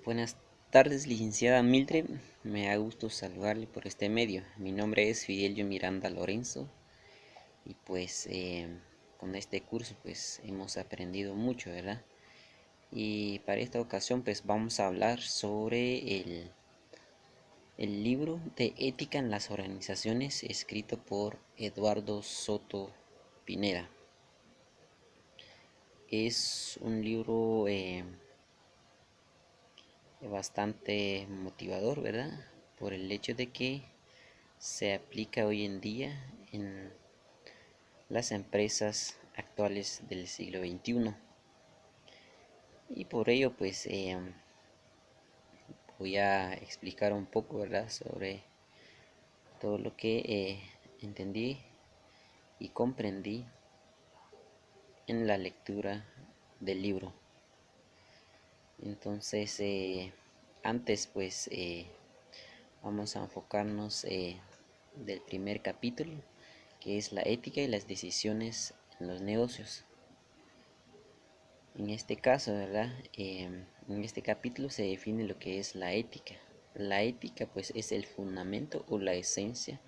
Buenas tardes, licenciada Mildred. Me da gusto saludarle por este medio. Mi nombre es Fidelio Miranda Lorenzo y con este curso pues hemos aprendido mucho, ¿verdad? Y para esta ocasión pues vamos a hablar sobre el libro de Ética en las Organizaciones escrito por Eduardo Soto Pineda. Es un libro bastante motivador, ¿verdad? Por el hecho de que se aplica hoy en día en las empresas actuales del siglo XXI. Y por ello voy a explicar un poco, ¿verdad?, sobre todo lo que entendí y comprendí en la lectura del libro. Entonces, antes vamos a enfocarnos del primer capítulo, que es la ética y las decisiones en los negocios. En este caso, ¿verdad? En este capítulo se define lo que es la ética. La ética pues es el fundamento o la esencia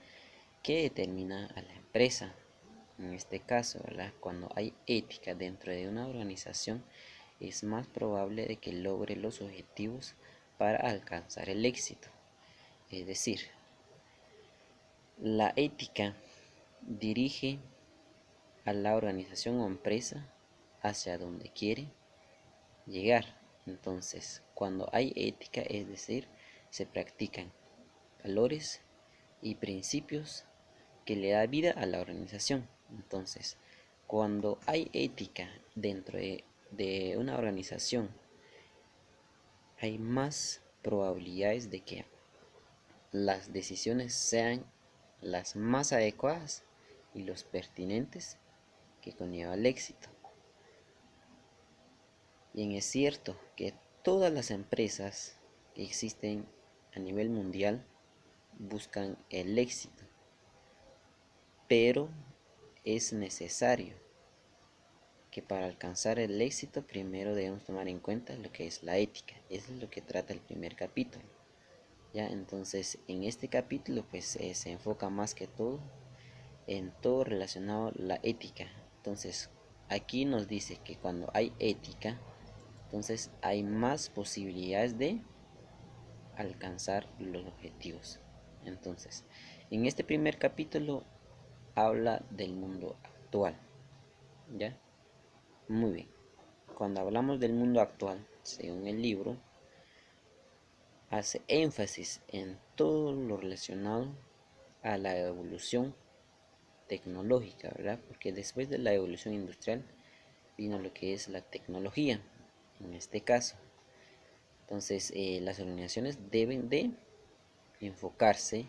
que determina a la empresa. En este caso, ¿verdad? Cuando hay ética dentro de una organización, es más probable de que logre los objetivos para alcanzar el éxito. Es decir, la ética dirige a la organización o empresa hacia donde quiere llegar. Entonces, cuando hay ética, es decir, se practican valores y principios que le da vida a la organización. Entonces, cuando hay ética dentro de una organización, hay más probabilidades de que las decisiones sean las más adecuadas y los pertinentes que conlleva el éxito. Bien, es cierto que todas las empresas que existen a nivel mundial buscan el éxito, pero es necesario que para alcanzar el éxito primero debemos tomar en cuenta lo que es la ética. Eso es lo que trata el primer capítulo. Ya, entonces en este capítulo se enfoca más que todo en todo relacionado a la ética. Entonces aquí nos dice que cuando hay ética, entonces hay más posibilidades de alcanzar los objetivos. Entonces, en este primer capítulo habla del mundo actual. ¿Ya? Muy bien. Cuando hablamos del mundo actual, según el libro, hace énfasis en todo lo relacionado a la evolución tecnológica, ¿verdad? Porque después de la evolución industrial vino lo que es la tecnología, en este caso. Entonces, las organizaciones deben de enfocarse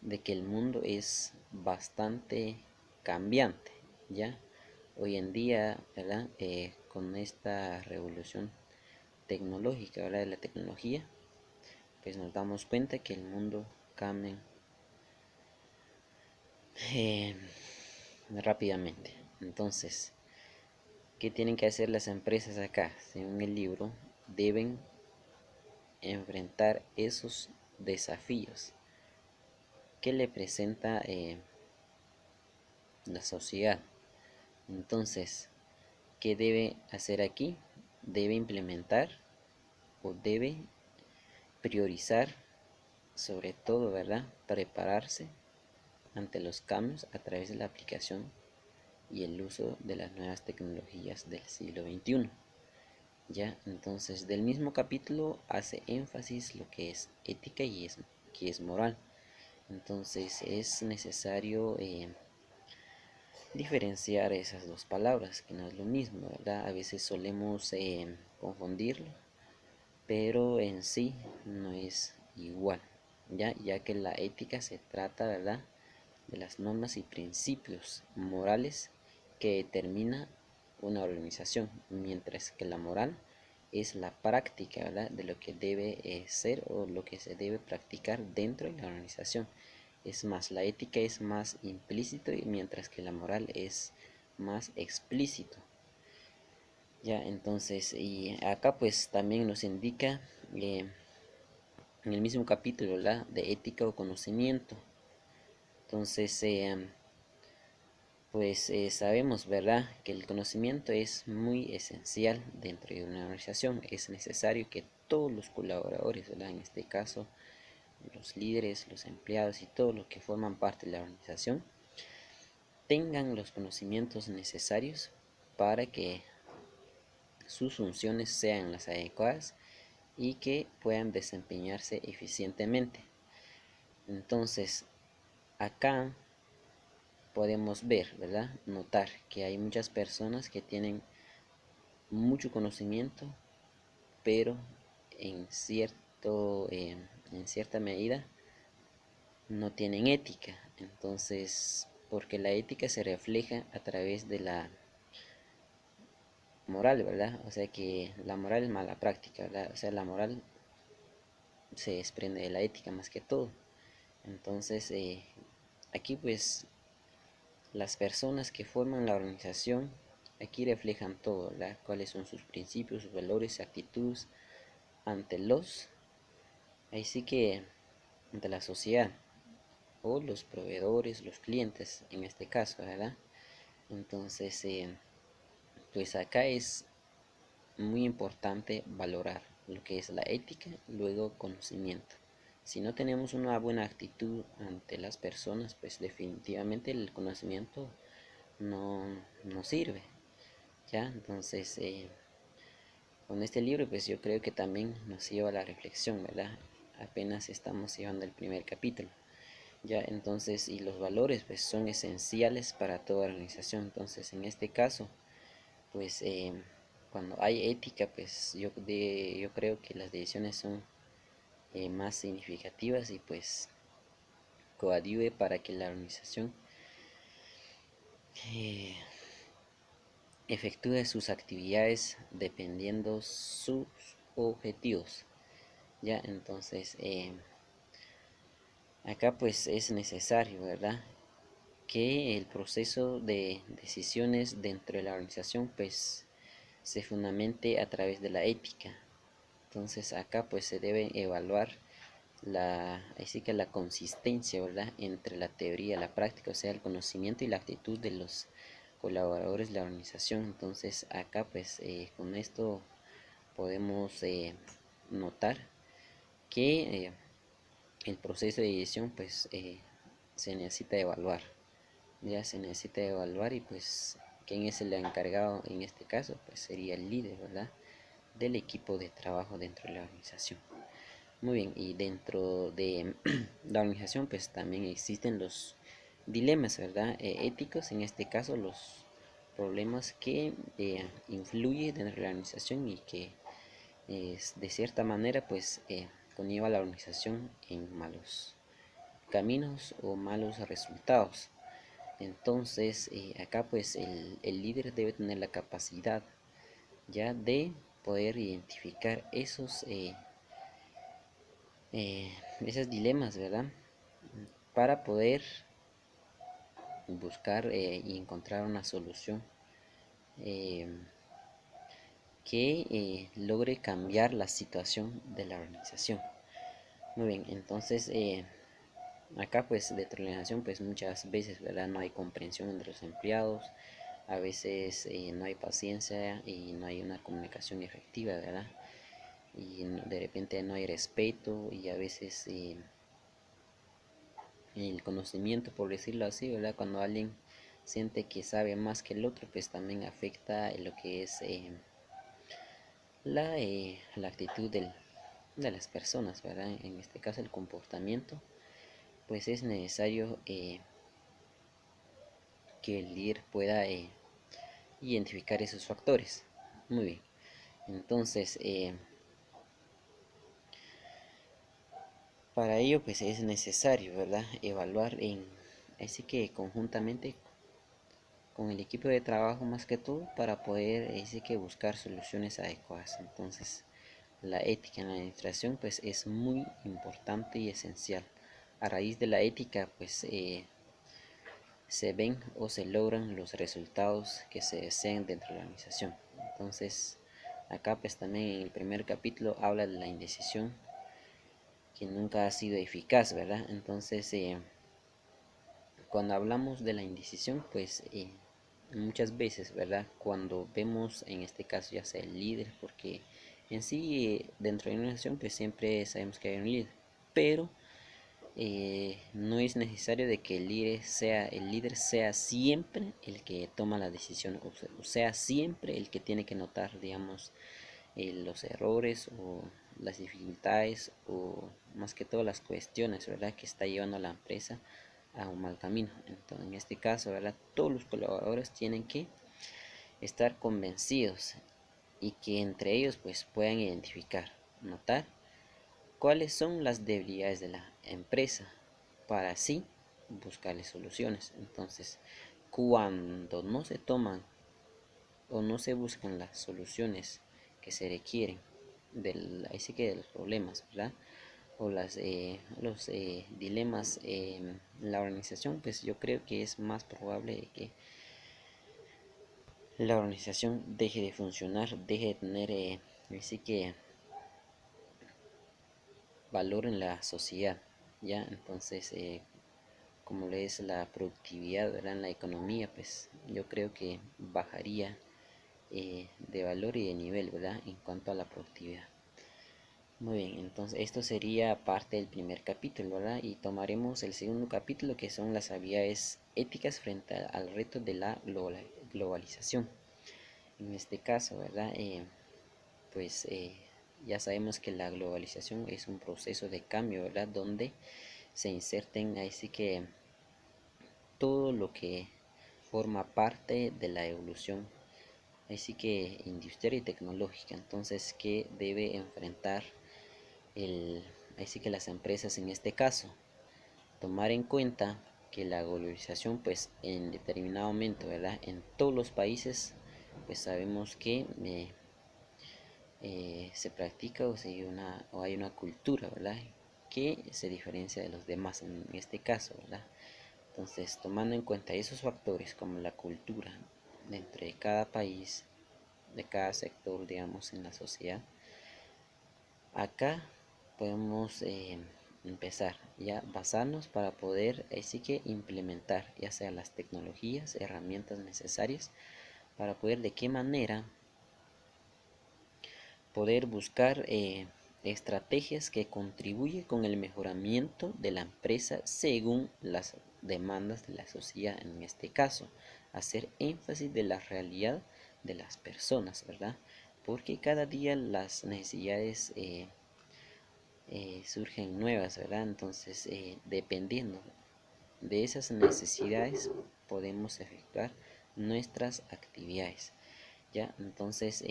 de que el mundo es bastante cambiante, ¿ya? Hoy en día, ¿verdad? Con esta revolución tecnológica, ¿verdad? De la tecnología, pues nos damos cuenta que el mundo cambia eh, rápidamente. Entonces, ¿qué tienen que hacer las empresas acá? Según el libro, deben enfrentar esos desafíos que le presenta la sociedad. Entonces, ¿qué debe hacer aquí? Debe implementar o debe priorizar, sobre todo, ¿verdad? Prepararse ante los cambios a través de la aplicación y el uso de las nuevas tecnologías del siglo XXI. Ya, entonces del mismo capítulo hace énfasis lo que es ética y que es moral. Entonces es necesario diferenciar esas dos palabras, que no es lo mismo, ¿verdad? A veces solemos confundirlo, pero en sí no es igual, ya que la ética se trata, ¿verdad?, de las normas y principios morales que determina una organización, mientras que la moral es la práctica, ¿verdad?, de lo que debe ser o lo que se debe practicar dentro de la organización. Es más, la ética es más implícito, mientras que la moral es más explícito. Ya, entonces, y acá pues también nos indica en el mismo capítulo, ¿verdad?, de ética o conocimiento. Entonces, pues sabemos, ¿verdad?, que el conocimiento es muy esencial dentro de una organización. Es necesario que todos los colaboradores, ¿verdad?, en este caso los líderes, los empleados y todos los que forman parte de la organización, tengan los conocimientos necesarios para que sus funciones sean las adecuadas y que puedan desempeñarse eficientemente. Entonces, acá podemos ver, ¿verdad?, notar que hay muchas personas que tienen mucho conocimiento, pero en cierta medida no tienen ética. Entonces, porque la ética se refleja a través de la moral, ¿verdad? O sea que la moral es mala práctica, ¿verdad? O sea, la moral se desprende de la ética más que todo. Entonces, aquí pues las personas que forman la organización, aquí reflejan todo, ¿verdad? Cuáles son sus principios, sus valores, actitudes ante ahí sí que ante la sociedad o los proveedores, los clientes en este caso, ¿verdad? Entonces, pues acá es muy importante valorar lo que es la ética, luego conocimiento. Si no tenemos una buena actitud ante las personas, pues definitivamente el conocimiento no sirve. ¿Ya? Entonces, con este libro, pues yo creo que también nos lleva a la reflexión, ¿verdad? Apenas estamos llevando el primer capítulo. Ya, entonces, y los valores, pues son esenciales para toda organización. Entonces, en este caso, pues cuando hay ética, pues yo creo que las decisiones son más significativas y pues coadyuve para que la organización eh, efectúe sus actividades dependiendo sus objetivos. Ya, entonces acá pues es necesario, ¿verdad?, que el proceso de decisiones dentro de la organización pues se fundamente a través de la ética. Entonces acá pues se debe evaluar así que la consistencia, ¿verdad?, entre la teoría y la práctica, o sea, el conocimiento y la actitud de los colaboradores de la organización. Entonces acá pues con esto podemos notar que el proceso de decisión pues se necesita evaluar, ya se necesita evaluar y pues quién es el encargado en este caso, pues sería el líder, ¿verdad?, del equipo de trabajo dentro de la organización. Muy bien, y dentro de la organización pues también existen los dilemas, ¿verdad?, éticos, en este caso los problemas que influyen dentro de la organización y que de cierta manera pues conlleva a la organización en malos caminos o malos resultados. Entonces acá pues el líder debe tener la capacidad ya de poder identificar esos dilemas, ¿verdad?, para poder buscar y encontrar una solución eh, que logre cambiar la situación de la organización. Muy bien, entonces acá pues de organización pues muchas veces, ¿verdad?, no hay comprensión entre los empleados, a veces no hay paciencia y no hay una comunicación efectiva, ¿verdad?, y de repente no hay respeto y a veces el conocimiento, por decirlo así, ¿verdad?, cuando alguien siente que sabe más que el otro, pues también afecta lo que es la actitud de las personas, ¿verdad? En este caso el comportamiento, pues es necesario que el líder pueda identificar esos factores. Muy bien, entonces para ello pues es necesario, ¿verdad?, evaluar así que conjuntamente con el equipo de trabajo más que todo para poder así que buscar soluciones adecuadas. Entonces la ética en la administración pues es muy importante y esencial. A raíz de la ética pues se ven o se logran los resultados que se desean dentro de la organización. Entonces acá pues también en el primer capítulo habla de la indecisión que nunca ha sido eficaz, ¿verdad? Entonces, cuando hablamos de la indecisión, pues muchas veces, ¿verdad? Cuando vemos en este caso ya sea el líder, porque en sí dentro de una nación pues siempre sabemos que hay un líder, pero no es necesario de que el líder sea siempre el que toma la decisión, o sea siempre el que tiene que notar, digamos, los errores o las dificultades o más que todo las cuestiones, ¿verdad? Que está llevando a la empresa a un mal camino. Entonces, en este caso, ¿verdad? Todos los colaboradores tienen que estar convencidos y que entre ellos pues puedan identificar, notar cuáles son las debilidades de la empresa para así buscarle soluciones. Entonces, cuando no se toman o no se buscan las soluciones que se requieren ahí sí que de los problemas, ¿verdad? O los dilemas en la organización, pues yo creo que es más probable que la organización deje de funcionar, deje de tener así que valor en la sociedad, ¿ya? Entonces, como le es la productividad, ¿verdad? En la economía, pues yo creo que bajaría de valor y de nivel, ¿verdad? En cuanto a la productividad. Muy bien, entonces esto sería parte del primer capítulo, ¿verdad? Y tomaremos el segundo capítulo que son las habilidades éticas frente al reto de la globalización. En este caso, ¿verdad? Pues ya sabemos que la globalización es un proceso de cambio, ¿verdad? Donde se inserten así que todo lo que forma parte de la evolución, así que industrial y tecnológica. Entonces, ¿qué debe enfrentar así que las empresas en este caso? Tomar en cuenta que la globalización pues en determinado momento, ¿verdad? En todos los países pues sabemos que se practica o hay una cultura, ¿verdad? Que se diferencia de los demás en este caso, ¿verdad? Entonces, tomando en cuenta esos factores como la cultura dentro de cada país, de cada sector, digamos, en la sociedad, acá podemos empezar ya basarnos para poder así que implementar ya sea las tecnologías, herramientas necesarias para poder de qué manera poder buscar estrategias que contribuyen con el mejoramiento de la empresa según las demandas de la sociedad, en este caso hacer énfasis de la realidad de las personas, ¿verdad? Porque cada día las necesidades surgen nuevas, ¿verdad? Entonces, dependiendo de esas necesidades, podemos efectuar nuestras actividades, ¿ya? Entonces,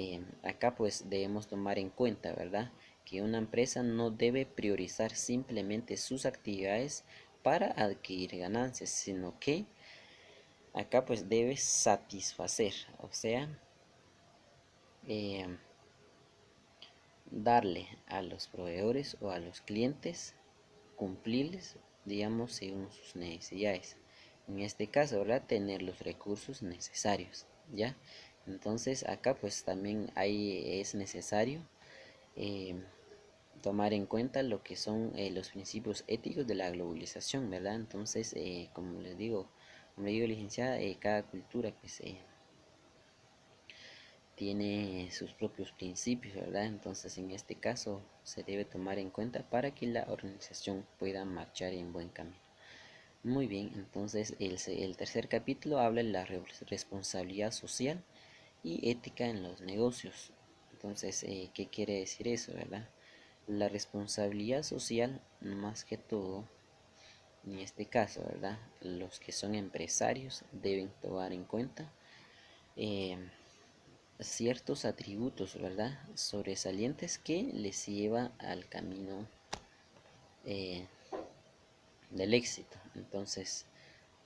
acá pues debemos tomar en cuenta, ¿verdad? Que una empresa no debe priorizar simplemente sus actividades para adquirir ganancias, sino que acá pues debe satisfacer, o sea, eh, darle a los proveedores o a los clientes cumplirles, digamos, según sus necesidades. En este caso, ¿verdad? Tener los recursos necesarios, ¿ya? Entonces acá pues también es necesario eh, tomar en cuenta lo que son los principios éticos de la globalización, ¿verdad? Entonces, como les digo, licenciada, cada cultura pues tiene sus propios principios, ¿verdad? Entonces, en este caso se debe tomar en cuenta para que la organización pueda marchar en buen camino. Muy bien, entonces el tercer capítulo habla de la responsabilidad social y ética en los negocios. Entonces, ¿qué quiere decir eso, verdad? La responsabilidad social, más que todo, en este caso, ¿verdad? Los que son empresarios deben tomar en cuenta eh, ciertos atributos, ¿verdad? Sobresalientes que les lleva al camino eh, del éxito. Entonces,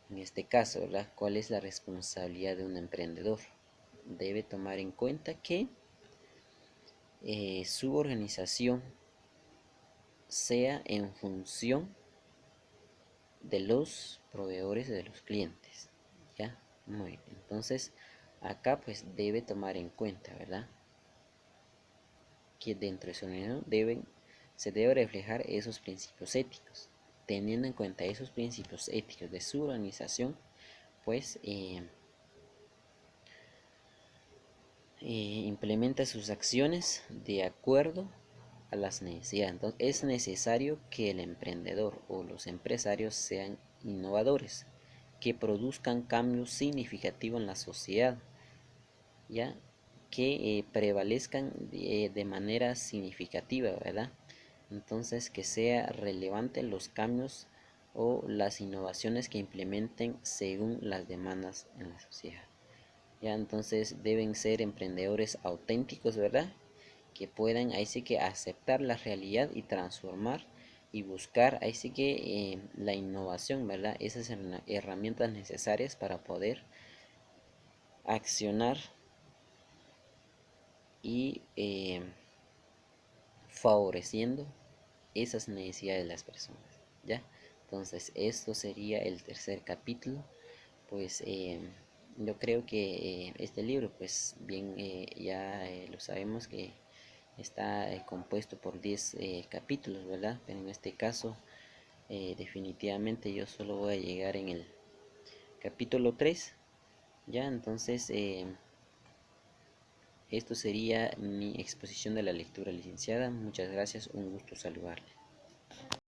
en este caso, ¿verdad? ¿Cuál es la responsabilidad de un emprendedor? Debe tomar en cuenta que su organización sea en función de los proveedores de los clientes, ¿ya? Muy bien. Entonces, acá pues debe tomar en cuenta, ¿verdad? que dentro de su organización se debe reflejar esos principios éticos. Teniendo en cuenta esos principios éticos de su organización, pues implementa sus acciones de acuerdo a las necesidades. Entonces es necesario que el emprendedor o los empresarios sean innovadores, que produzcan cambios significativos en la sociedad, ya que prevalezcan de manera significativa, ¿verdad? Entonces que sea relevante los cambios o las innovaciones que implementen según las demandas en la sociedad. Ya entonces deben ser emprendedores auténticos, ¿verdad? Que puedan ahí sí que aceptar la realidad y transformar y buscar ahí sí que la innovación, ¿verdad? Esas herramientas necesarias para poder accionar y favoreciendo esas necesidades de las personas, ¿ya? Entonces esto sería el tercer capítulo. Pues yo creo que este libro, pues bien, ya lo sabemos que está compuesto por 10 capítulos, ¿verdad? Pero en este caso definitivamente yo solo voy a llegar en el capítulo 3, ¿ya? Entonces esto sería mi exposición de la lectura, licenciada. Muchas gracias, un gusto saludarle.